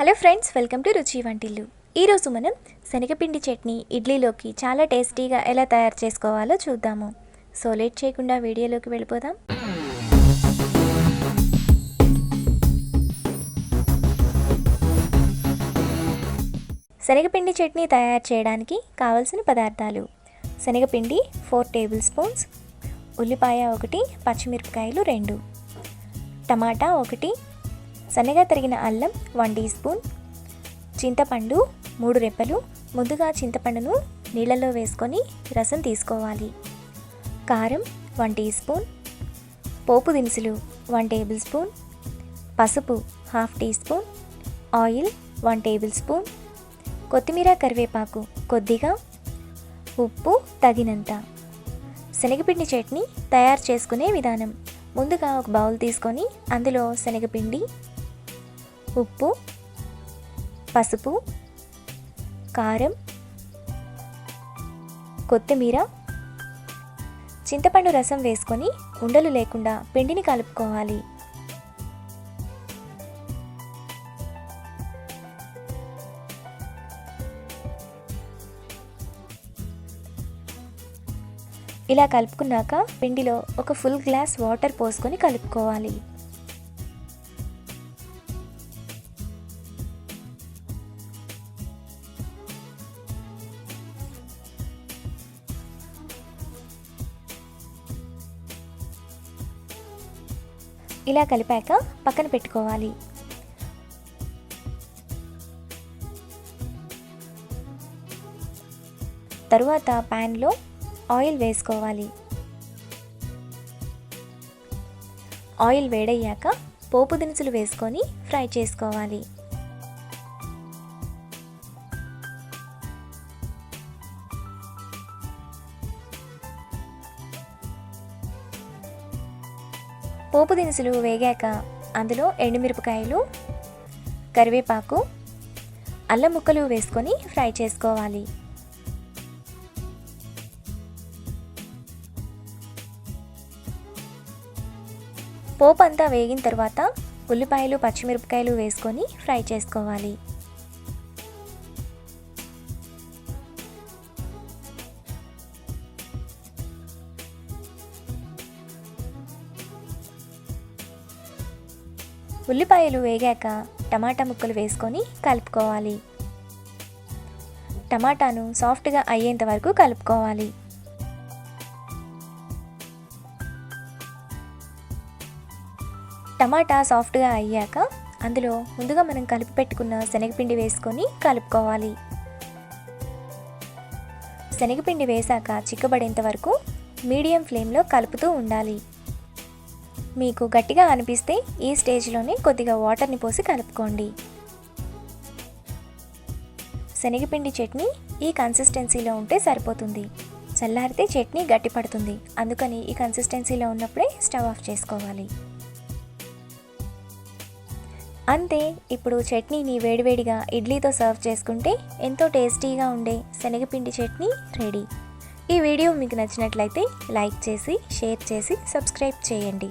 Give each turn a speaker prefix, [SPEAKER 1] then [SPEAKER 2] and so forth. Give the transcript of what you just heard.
[SPEAKER 1] Hello friends, welcome to రుచి వంటిల్లు. ఈరోజు మనం శనగపిండి చట్నీ ఇడ్లీలోకి చాలా టేస్టీగా ఎలా తయారు చేసుకోవాలో చూద్దాము. సో లేట్ చేయకుండా వీడియోలోకి వెళ్ళిపోదాం. శనగపిండి చట్నీ తయారు చేయడానికి కావలసిన పదార్థాలు: శనగపిండి 4 టేబుల్ స్పూన్స్, ఉల్లిపాయ 1, పచ్చిమిరపకాయలు 2, టమాటా 1, సన్నగా తరిగిన అల్లం 1 టీ స్పూన్, చింతపండు 3 రెప్పలు. ముందుగా చింతపండును నీళ్ళలో వేసుకొని రసం తీసుకోవాలి. కారం 1 టీ స్పూన్, పోపు దినుసులు 1 టేబుల్ స్పూన్, పసుపు 1/2 teaspoon, oil 1 tablespoon, కొత్తిమీర కరివేపాకు కొద్దిగా, ఉప్పు తగినంత. శనగపిండి చట్నీ తయారు చేసుకునే విధానం: ముందుగా ఒక బౌల్ తీసుకొని అందులో శనగపిండి, ఉప్పు, పసుపు, కారం, కొత్తిమీర, చింతపండు రసం వేసుకొని ఉండలు లేకుండా పిండిని కలుపుకోవాలి. ఇలా కలుపుకున్నాక పిండిలో ఒక ఫుల్ గ్లాస్ వాటర్ పోసుకొని కలుపుకోవాలి. ఇలా కలిపాక పక్కన పెట్టుకోవాలి. తరువాత ప్యాన్లో ఆయిల్ వేసుకోవాలి. ఆయిల్ వేడయ్యాక పోపు దినుసులు వేసుకొని ఫ్రై చేసుకోవాలి. పోపు దినుసులు వేగాక అందులో ఎండుమిరపకాయలు, కరివేపాకు, అల్లం ముక్కలు వేసుకొని ఫ్రై చేసుకోవాలి. పోపు అంతా వేగిన తర్వాత ఉల్లిపాయలు, పచ్చిమిరపకాయలు వేసుకొని ఫ్రై చేసుకోవాలి. ఉల్లిపాయలు వేగాక టమాటా ముక్కలు వేసుకొని కలుపుకోవాలి. టమాటాను సాఫ్ట్గా అయ్యేంత వరకు కలుపుకోవాలి. టమాటా సాఫ్ట్గా అయ్యాక అందులో ముందుగా మనం కలిపి పెట్టుకున్న శనగపిండి వేసుకొని కలుపుకోవాలి. శనగపిండి వేసాక చిక్కబడేంత వరకు మీడియం ఫ్లేమ్లో కలుపుతూ ఉండాలి. మీకు గట్టిగా అనిపిస్తే ఈ స్టేజ్లోనే కొద్దిగా వాటర్ని పోసి కలుపుకోండి. శనగపిండి చట్నీ ఈ కన్సిస్టెన్సీలో ఉంటే సరిపోతుంది. చల్లారితే చట్నీ గట్టి పడుతుంది. అందుకని ఈ కన్సిస్టెన్సీలో ఉన్నప్పుడే స్టవ్ ఆఫ్ చేసుకోవాలి. అంతే, ఇప్పుడు చట్నీని వేడివేడిగా ఇడ్లీతో సర్వ్ చేసుకుంటే ఎంతో టేస్టీగా ఉండే శనగపిండి చట్నీ రెడీ. ఈ వీడియో మీకు నచ్చినట్లయితే లైక్ చేసి, షేర్ చేసి, సబ్స్క్రైబ్ చేయండి.